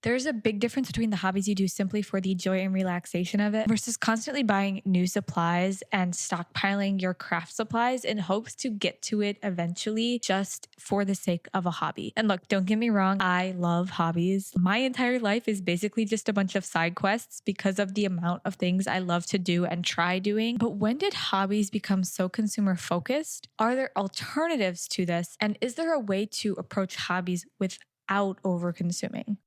There's a big difference between the hobbies you do simply for the joy and relaxation of it versus constantly buying new supplies and stockpiling your craft supplies in hopes to get to it eventually just for the sake of a hobby. And look, don't get me wrong, I love hobbies. My entire life is basically just a bunch of side quests because of the amount of things I love to do and try doing. But when did hobbies become so consumer focused? Are there alternatives to this? And is there a way to approach hobbies without over consuming?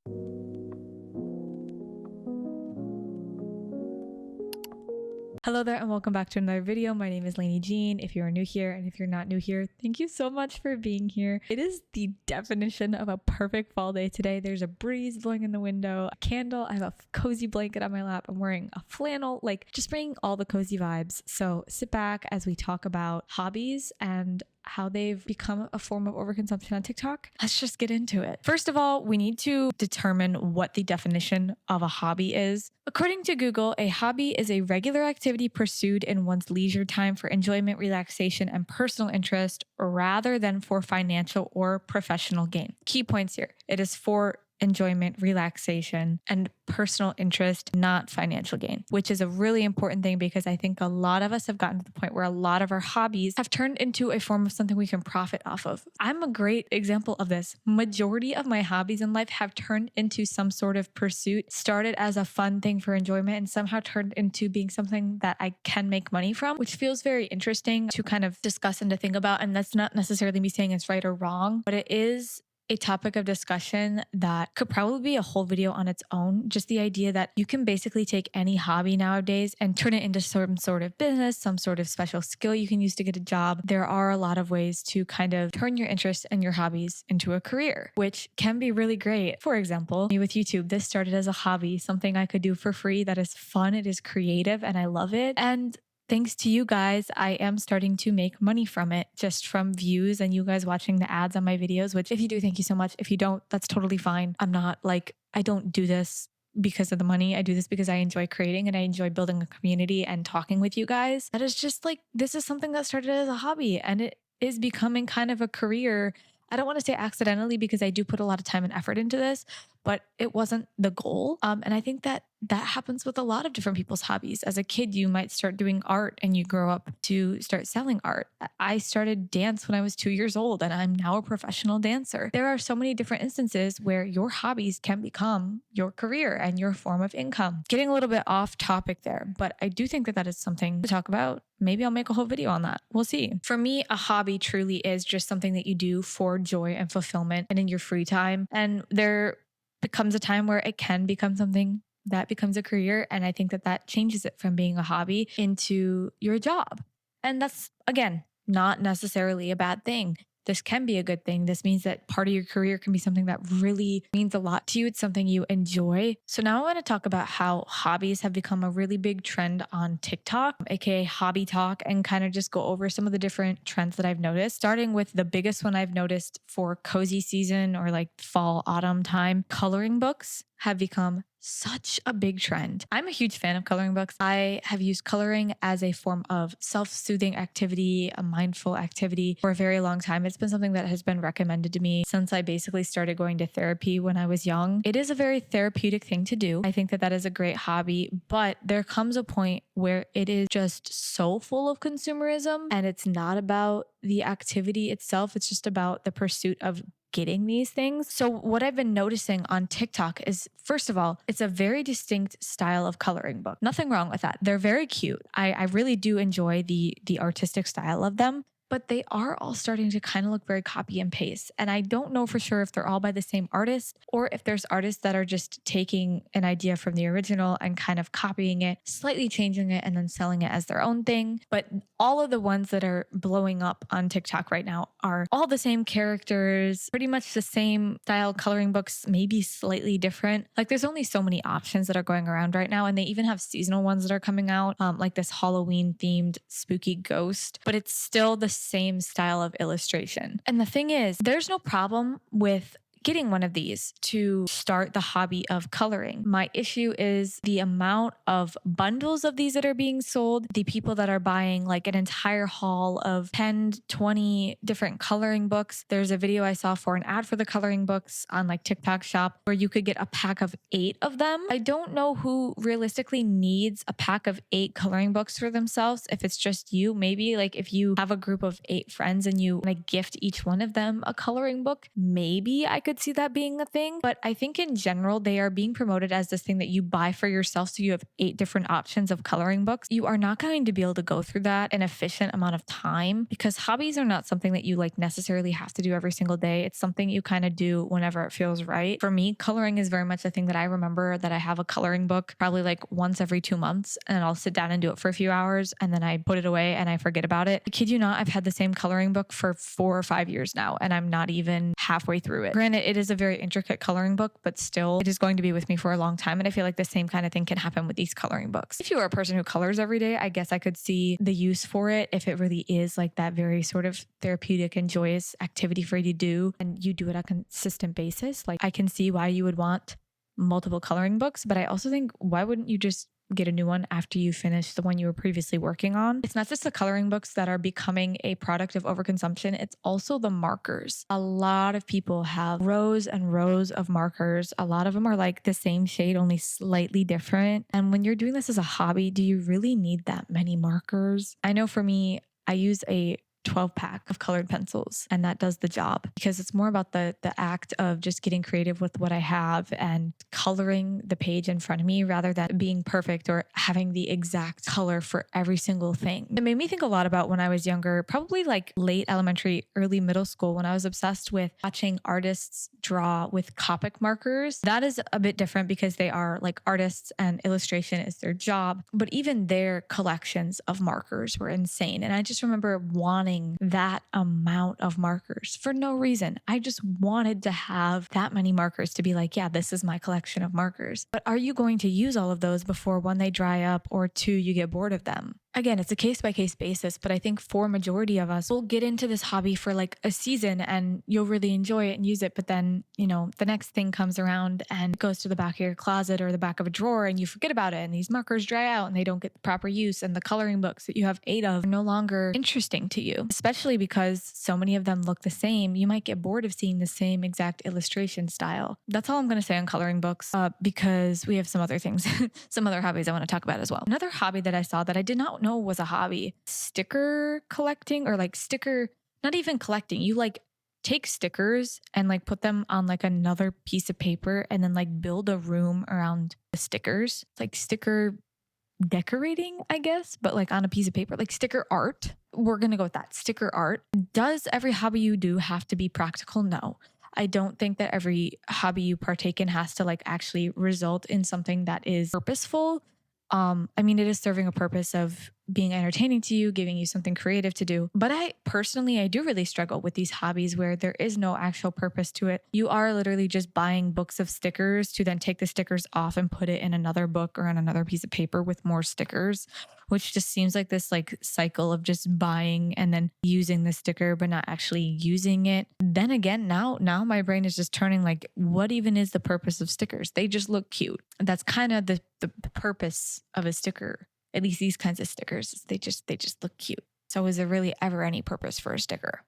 Hello there and welcome back to another video. My name is Lainey Jean. If you are new here and if you're not new here, thank you so much for being here. It is the definition of a perfect fall day today. There's a breeze blowing in the window, a candle, I have a cozy blanket on my lap, I'm wearing a flannel, like just bringing all the cozy vibes. So sit back as we talk about hobbies and how they've become a form of overconsumption on TikTok. Let's just get into it. First of all, we need to determine what the definition of a hobby is. According to Google, a hobby is a regular activity pursued in one's leisure time for enjoyment, relaxation, and personal interest rather than for financial or professional gain. Key points here. It is for enjoyment, relaxation, and personal interest, not financial gain, which is a really important thing because I think a lot of us have gotten to the point where a lot of our hobbies have turned into a form of something we can profit off of. I'm a great example of this. Majority of my hobbies in life have turned into some sort of pursuit, started as a fun thing for enjoyment and somehow turned into being something that I can make money from, which feels very interesting to kind of discuss and to think about. And that's not necessarily me saying it's right or wrong, but it is a topic of discussion that could probably be a whole video on its own. Just the idea that you can basically take any hobby nowadays and turn it into some sort of business, some sort of special skill you can use to get a job. There are a lot of ways to kind of turn your interests and your hobbies into a career, which can be really great. For example, me with YouTube, this started as a hobby, something I could do for free that is fun, it is creative, and I love it. And thanks to you guys, I am starting to make money from it, just from views and you guys watching the ads on my videos, which if you do, thank you so much. If you don't, that's totally fine. I don't do this because of the money. I do this because I enjoy creating and I enjoy building a community and talking with you guys. That is just like, this is something that started as a hobby and it is becoming kind of a career. I don't want to say accidentally because I do put a lot of time and effort into this, but it wasn't the goal. And I think that happens with a lot of different people's hobbies. As a kid, you might start doing art and you grow up to start selling art. I started dance when I was 2 years old and I'm now a professional dancer. There are so many different instances where your hobbies can become your career and your form of income. Getting a little bit off topic there, but I do think that is something to talk about. Maybe I'll make a whole video on that. We'll see. For me, a hobby truly is just something that you do for joy and fulfillment and in your free time. And there becomes a time where it can become something that becomes a career. And I think that changes it from being a hobby into your job. And that's, again, not necessarily a bad thing. This can be a good thing. This means that part of your career can be something that really means a lot to you. It's something you enjoy. So now I want to talk about how hobbies have become a really big trend on TikTok, aka Hobby Tok, and kind of just go over some of the different trends that I've noticed, starting with the biggest one I've noticed for cozy season or like fall, autumn time. Coloring books have become such a big trend. I'm a huge fan of coloring books. I have used coloring as a form of self-soothing activity, a mindful activity for a very long time. It's been something that has been recommended to me since I basically started going to therapy when I was young. It is a very therapeutic thing to do. I think that is a great hobby, but there comes a point where it is just so full of consumerism and it's not about the activity itself. It's just about the pursuit of getting these things. So what I've been noticing on TikTok is, first of all, it's a very distinct style of coloring book. Nothing wrong with that. They're very cute. I really do enjoy the artistic style of them. But they are all starting to kind of look very copy and paste. And I don't know for sure if they're all by the same artist or if there's artists that are just taking an idea from the original and kind of copying it, slightly changing it, and then selling it as their own thing. But all of the ones that are blowing up on TikTok right now are all the same characters, pretty much the same style coloring books, maybe slightly different. Like there's only so many options that are going around right now. And they even have seasonal ones that are coming out, like this Halloween themed spooky ghost, but it's still the same style of illustration. And the thing is, there's no problem with getting one of these to start the hobby of coloring. My issue is the amount of bundles of these that are being sold, the people that are buying like an entire haul of 10, 20 different coloring books. There's a video I saw for an ad for the coloring books on like TikTok shop where you could get a pack of 8 of them. I don't know who realistically needs a pack of 8 coloring books for themselves. If it's just you, maybe like if you have a group of 8 friends and you like gift each one of them a coloring book, maybe I could see that being a thing. But I think in general, they are being promoted as this thing that you buy for yourself. So you have 8 different options of coloring books. You are not going to be able to go through that in an efficient amount of time because hobbies are not something that you like necessarily have to do every single day. It's something you kind of do whenever it feels right. For me, coloring is very much a thing that I remember that I have a coloring book probably like once every 2 months and I'll sit down and do it for a few hours and then I put it away and I forget about it. I kid you not, I've had the same coloring book for 4 or 5 years now and I'm not even halfway through it. Granted, it is a very intricate coloring book, but still it is going to be with me for a long time. And I feel like the same kind of thing can happen with these coloring books. If you are a person who colors every day, I guess I could see the use for it if it really is like that very sort of therapeutic and joyous activity for you to do and you do it on a consistent basis. Like I can see why you would want multiple coloring books, but I also think why wouldn't you just get a new one after you finish the one you were previously working on? It's not just the coloring books that are becoming a product of overconsumption, it's also the markers. A lot of people have rows and rows of markers. A lot of them are like the same shade, only slightly different. And when you're doing this as a hobby, do you really need that many markers? I know for me, I use a 12 pack of colored pencils and that does the job because it's more about the act of just getting creative with what I have and coloring the page in front of me rather than being perfect or having the exact color for every single thing. It made me think a lot about when I was younger, probably like late elementary, early middle school, when I was obsessed with watching artists draw with Copic markers. That is a bit different because they are like artists and illustration is their job, but even their collections of markers were insane. And I just remember wanting that amount of markers for no reason. I just wanted to have that many markers to be like, yeah, this is my collection of markers. But are you going to use all of those before one, they dry up, or two, you get bored of them? Again, it's a case by case basis, but I think for a majority of us, we'll get into this hobby for like a season and you'll really enjoy it and use it. But then, you know, the next thing comes around and it goes to the back of your closet or the back of a drawer and you forget about it. And these markers dry out and they don't get the proper use. And the coloring books that you have 8 of are no longer interesting to you, especially because so many of them look the same. You might get bored of seeing the same exact illustration style. That's all I'm going to say on coloring books because we have some other things, some other hobbies I want to talk about as well. Another hobby that I saw that I did not know was a hobby, sticker collecting, or like sticker, not even collecting. You like take stickers and like put them on like another piece of paper and then like build a room around the stickers. It's like sticker decorating, I guess, but like on a piece of paper, like sticker art. We're going to go with that. Sticker art. Does every hobby you do have to be practical? No. I don't think that every hobby you partake in has to like actually result in something that is purposeful. I mean, it is serving a purpose of being entertaining to you, giving you something creative to do. But I do really struggle with these hobbies where there is no actual purpose to it. You are literally just buying books of stickers to then take the stickers off and put it in another book or on another piece of paper with more stickers, which just seems like this like cycle of just buying and then using the sticker, but not actually using it. Then again, now my brain is just turning like, what even is the purpose of stickers? They just look cute. That's kind of the purpose of a sticker. At least these kinds of stickers, they just look cute. So is there really ever any purpose for a sticker?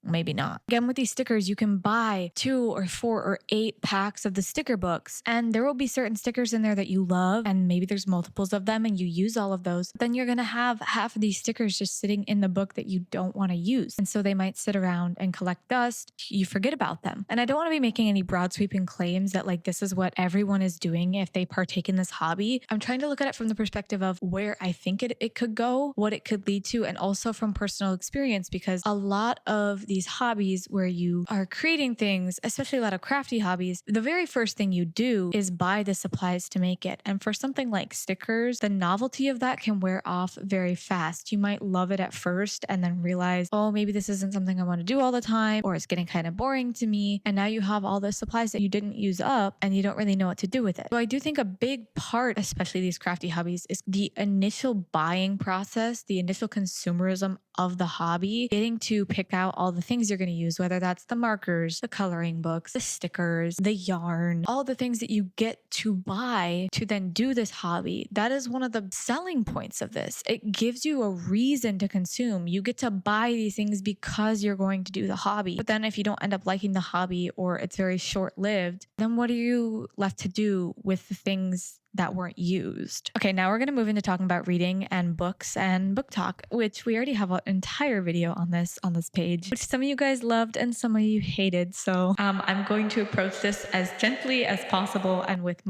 Maybe not. Again, with these stickers, you can buy 2 or 4 or 8 packs of the sticker books, and there will be certain stickers in there that you love, and maybe there's multiples of them and you use all of those. Then you're going to have half of these stickers just sitting in the book that you don't want to use. And so they might sit around and collect dust. You forget about them. And I don't want to be making any broad sweeping claims that like this is what everyone is doing if they partake in this hobby. I'm trying to look at it from the perspective of where I think it could go, what it could lead to, and also from personal experience, because a lot of these hobbies where you are creating things, especially a lot of crafty hobbies, the very first thing you do is buy the supplies to make it. And for something like stickers, the novelty of that can wear off very fast. You might love it at first and then realize, oh, maybe this isn't something I want to do all the time, or it's getting kind of boring to me. And now you have all the supplies that you didn't use up and you don't really know what to do with it. So I do think a big part, especially these crafty hobbies, is the initial buying process, the initial consumerism of the hobby, getting to pick out all the things you're going to use, whether that's the markers, the coloring books, the stickers, the yarn, all the things that you get to buy to then do this hobby. That is one of the selling points of this. It gives you a reason to consume. You get to buy these things because you're going to do the hobby. But then if you don't end up liking the hobby or it's very short-lived, then what are you left to do with the things that weren't used? Okay, now we're going to move into talking about reading and books and BookTok, which we already have an entire video on this page, which some of you guys loved and some of you hated. So I'm going to approach this as gently as possible and with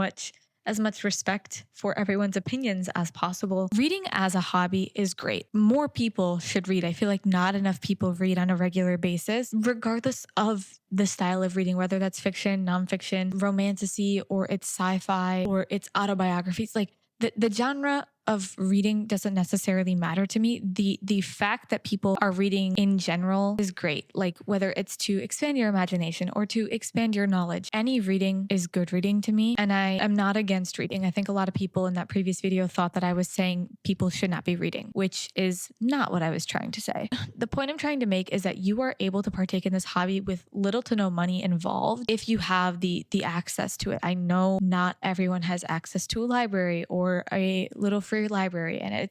as much respect for everyone's opinions as possible. Reading as a hobby is great. More people should read. I feel like not enough people read on a regular basis, regardless of the style of reading, whether that's fiction, nonfiction, romantasy, or it's sci-fi, or it's autobiographies. Like the genre of reading doesn't necessarily matter to me. The fact that people are reading in general is great. Like whether it's to expand your imagination or to expand your knowledge, any reading is good reading to me. And I am not against reading. I think a lot of people in that previous video thought that I was saying people should not be reading, which is not what I was trying to say. The point I'm trying to make is that you are able to partake in this hobby with little to no money involved if you have the access to it. I know not everyone has access to a library or a little free library, and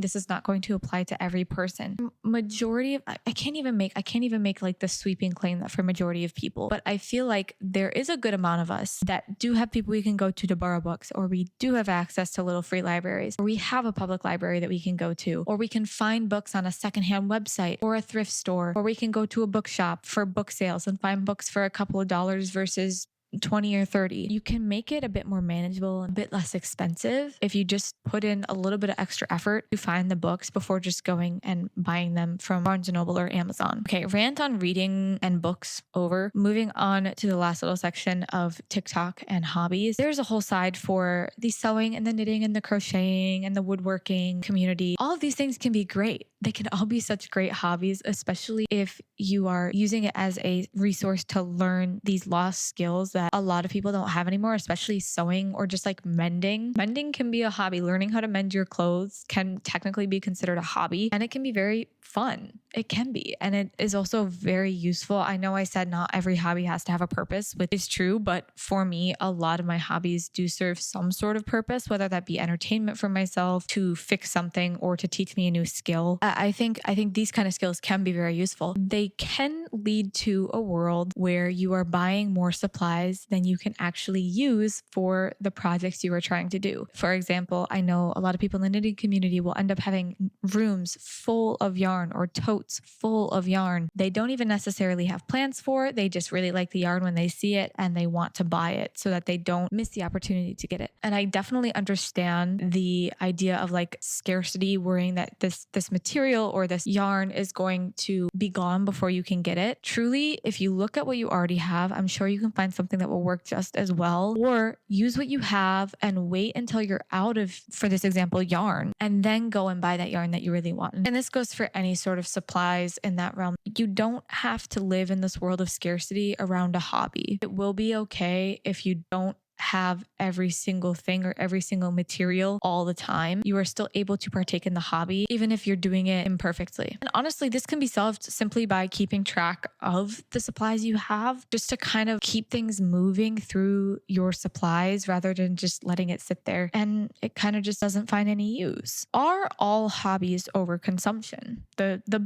this is not going to apply to every person. Majority of, I can't even make like the sweeping claim that for majority of people, but I feel like there is a good amount of us that do have people we can go to borrow books, or we do have access to little free libraries, or we have a public library that we can go to, or we can find books on a secondhand website or a thrift store, or we can go to a bookshop for book sales and find books for a couple of dollars versus 20 or 30. You can make it a bit more manageable and a bit less expensive if you just put in a little bit of extra effort to find the books before just going and buying them from Barnes & Noble or Amazon. Okay, rant on reading and books over. Moving on to the last little section of TikTok and hobbies. There's a whole side for the sewing and the knitting and the crocheting and the woodworking community. All of these things can be great. They can all be such great hobbies, especially if you are using it as a resource to learn these lost skills that a lot of people don't have anymore, especially sewing or just like mending. Mending can be a hobby. Learning how to mend your clothes can technically be considered a hobby, and it can be very fun. It can be, and it is also very useful. I know I said not every hobby has to have a purpose, which is true, but for me, a lot of my hobbies do serve some sort of purpose, whether that be entertainment for myself, to fix something, or to teach me a new skill. I think these kind of skills can be very useful. They can lead to a world where you are buying more supplies than you can actually use for the projects you are trying to do. For example, I know a lot of people in the knitting community will end up having rooms full of yarn or totes full of yarn. They don't even necessarily have plans for it. They just really like the yarn when they see it and they want to buy it so that they don't miss the opportunity to get it. And I definitely understand the idea of like scarcity, worrying that this material or this yarn is going to be gone before you can get it. Truly, if you look at what you already have, I'm sure you can find something that will work just as well, or use what you have and wait until you're out of, for this example, yarn, and then go and buy that yarn that you really want. And this goes for any sort of supplies in that realm. You don't have to live in this world of scarcity around a hobby. It will be okay if you don't have every single thing or every single material all the time. You are still able to partake in the hobby, even if you're doing it imperfectly. And honestly, this can be solved simply by keeping track of the supplies you have, just to kind of keep things moving through your supplies rather than just letting it sit there and it kind of just doesn't find any use. Are all hobbies overconsumption? The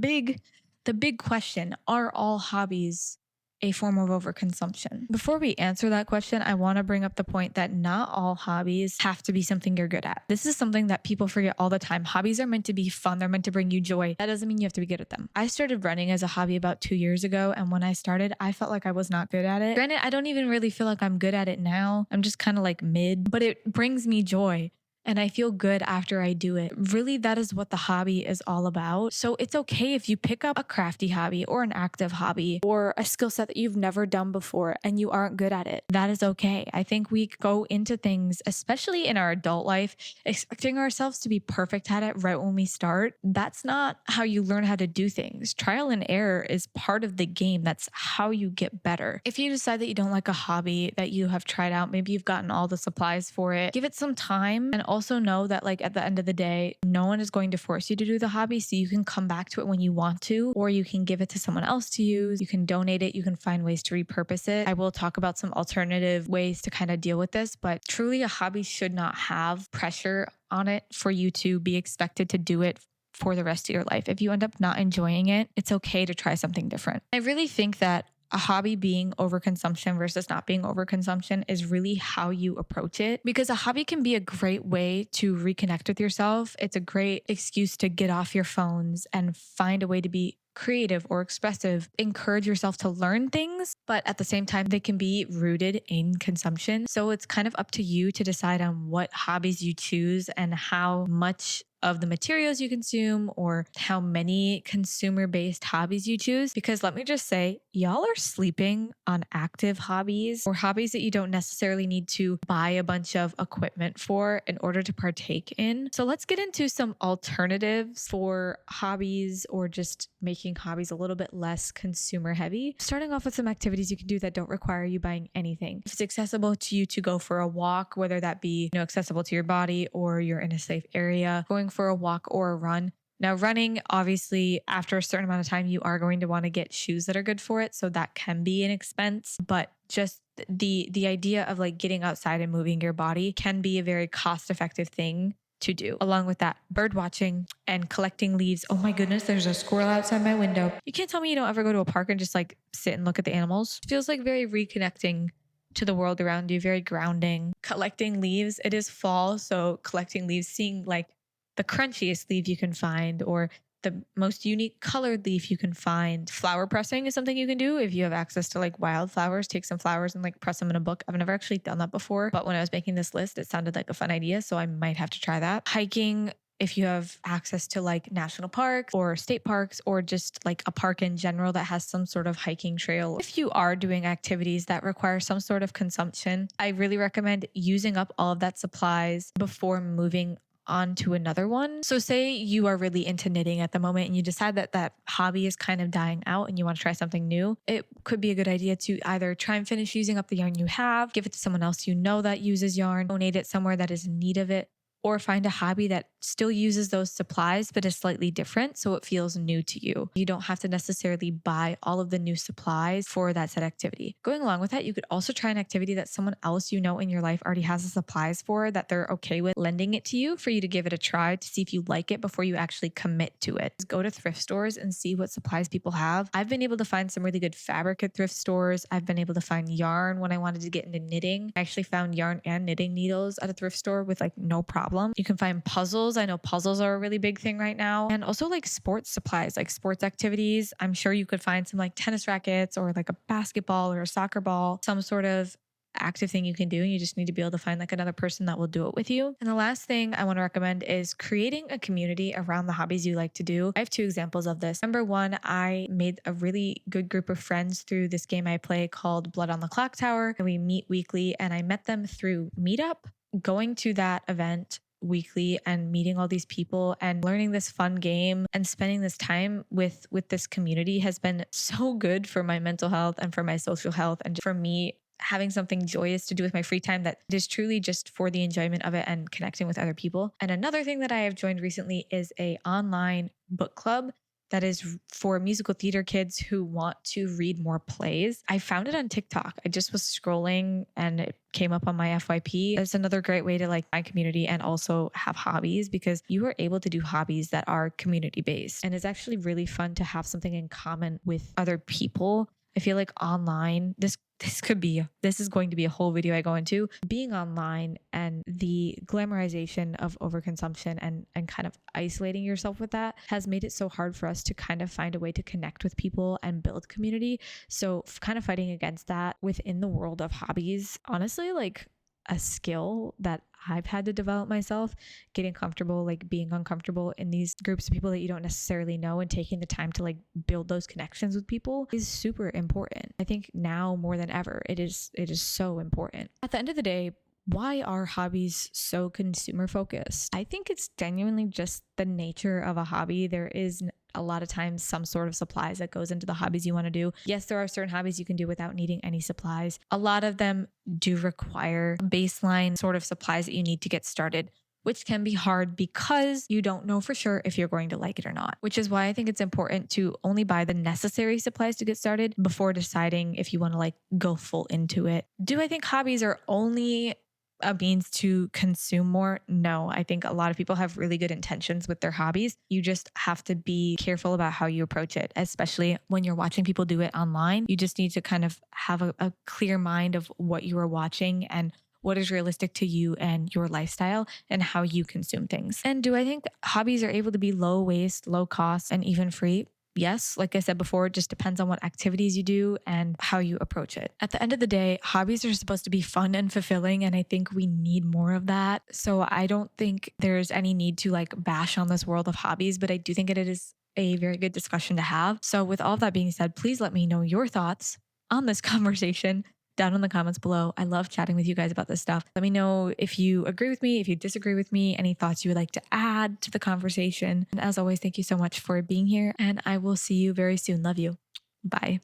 big question, are all hobbies a form of overconsumption? Before we answer that question, I want to bring up the point that not all hobbies have to be something you're good at. This is something that people forget all the time. Hobbies are meant to be fun. They're meant to bring you joy. That doesn't mean you have to be good at them. I started running as a hobby about 2 years ago, and when I started, I felt like I was not good at it. Granted, I don't even really feel like I'm good at it now. I'm just kind of like mid, but it brings me joy. And I feel good after I do it. Really, that is what the hobby is all about. So it's okay if you pick up a crafty hobby or an active hobby or a skill set that you've never done before and you aren't good at it. That is okay. I think we go into things, especially in our adult life, expecting ourselves to be perfect at it right when we start. That's not how you learn how to do things. Trial and error is part of the game. That's how you get better. If you decide that you don't like a hobby that you have tried out, maybe you've gotten all the supplies for it, give it some time, and also know that like at the end of the day, no one is going to force you to do the hobby. So you can come back to it when you want to, or you can give it to someone else to use. You can donate it. You can find ways to repurpose it. I will talk about some alternative ways to kind of deal with this, but truly a hobby should not have pressure on it for you to be expected to do it for the rest of your life. If you end up not enjoying it, it's okay to try something different. I really think that a hobby being overconsumption versus not being overconsumption is really how you approach it, because a hobby can be a great way to reconnect with yourself. It's a great excuse to get off your phones and find a way to be creative or expressive, encourage yourself to learn things, but at the same time, they can be rooted in consumption. So it's kind of up to you to decide on what hobbies you choose and how much of the materials you consume or how many consumer-based hobbies you choose. Because let me just say, y'all are sleeping on active hobbies or hobbies that you don't necessarily need to buy a bunch of equipment for in order to partake in. So let's get into some alternatives for hobbies or just making hobbies a little bit less consumer heavy. Starting off with some activities you can do that don't require you buying anything. If it's accessible to you to go for a walk, whether that be, accessible to your body or you're in a safe area, going for a walk or a run. Now, running, obviously, after a certain amount of time, you are going to want to get shoes that are good for it. So that can be an expense, but just the idea of like getting outside and moving your body can be a very cost-effective thing to do. Along with that, bird watching and collecting leaves. Oh my goodness, there's a squirrel outside my window. You can't tell me you don't ever go to a park and just like sit and look at the animals. It feels like very reconnecting to the world around you, very grounding. Collecting leaves, it is fall, so collecting leaves, seeing like the crunchiest leaf you can find or the most unique colored leaf you can find. Flower pressing is something you can do if you have access to like wildflowers. Take some flowers and like press them in a book. I've never actually done that before, but when I was making this list, it sounded like a fun idea, so I might have to try that. Hiking, if you have access to like national parks or state parks or just like a park in general that has some sort of hiking trail. If you are doing activities that require some sort of consumption, I really recommend using up all of that supplies before moving on to another one. So say you are really into knitting at the moment and you decide that that hobby is kind of dying out and you want to try something new. It could be a good idea to either try and finish using up the yarn you have, give it to someone else you know that uses yarn, donate it somewhere that is in need of it, or find a hobby that still uses those supplies but is slightly different so it feels new to you. You don't have to necessarily buy all of the new supplies for that said activity. Going along with that, you could also try an activity that someone else you know in your life already has the supplies for, that they're okay with lending it to you for you to give it a try to see if you like it before you actually commit to it. Just go to thrift stores and see what supplies people have. I've been able to find some really good fabric at thrift stores. I've been able to find yarn when I wanted to get into knitting. I actually found yarn and knitting needles at a thrift store with like no problem. You can find puzzles. I know puzzles are a really big thing right now. And also like sports supplies, like sports activities. I'm sure you could find some like tennis rackets or like a basketball or a soccer ball, some sort of active thing you can do. And you just need to be able to find like another person that will do it with you. And the last thing I want to recommend is creating a community around the hobbies you like to do. I have two examples of this. Number one, I made a really good group of friends through this game I play called Blood on the Clock Tower. And we meet weekly, and I met them through Meetup. Going to that event weekly and meeting all these people and learning this fun game and spending this time with this community has been so good for my mental health and for my social health, and for me having something joyous to do with my free time that is truly just for the enjoyment of it and connecting with other people. And another thing that I have joined recently is a online book club that is for musical theater kids who want to read more plays. I found it on TikTok. I just was scrolling and it came up on my FYP. It's another great way to like find community and also have hobbies, because you are able to do hobbies that are community based. And it's actually really fun to have something in common with other people. I feel like online, this is going to be a whole video I go into. Being online and the glamorization of overconsumption and kind of isolating yourself with that has made it so hard for us to kind of find a way to connect with people and build community. So kind of fighting against that within the world of hobbies, honestly, like a skill that I've had to develop myself, getting comfortable, like being uncomfortable in these groups of people that you don't necessarily know and taking the time to like build those connections with people is super important. I think now more than ever, it is so important. At the end of the day, why are hobbies so consumer focused? I think it's genuinely just the nature of a hobby. There is a lot of times some sort of supplies that goes into the hobbies you want to do. Yes, there are certain hobbies you can do without needing any supplies. A lot of them do require baseline sort of supplies that you need to get started. which can be hard because you don't know for sure if you're going to like it or not, which is why I think it's important to only buy the necessary supplies to get started before deciding if you want to like go full into it. Do I think hobbies are only a means to consume more? No, I think a lot of people have really good intentions with their hobbies. You just have to be careful about how you approach it, especially when you're watching people do it online. You just need to kind of have a clear mind of what you are watching and what is realistic to you and your lifestyle and how you consume things. And do I think hobbies are able to be low waste, low cost, and even free? Yes, like I said before, it just depends on what activities you do and how you approach it. At the end of the day, hobbies are supposed to be fun and fulfilling, and I think we need more of that. So I don't think there's any need to like bash on this world of hobbies, but I do think it is a very good discussion to have. So with all of that being said, please let me know your thoughts on this conversation down in the comments below. I love chatting with you guys about this stuff. Let me know if you agree with me, if you disagree with me, any thoughts you would like to add to the conversation. And as always, thank you so much for being here, and I will see you very soon. Love you. Bye.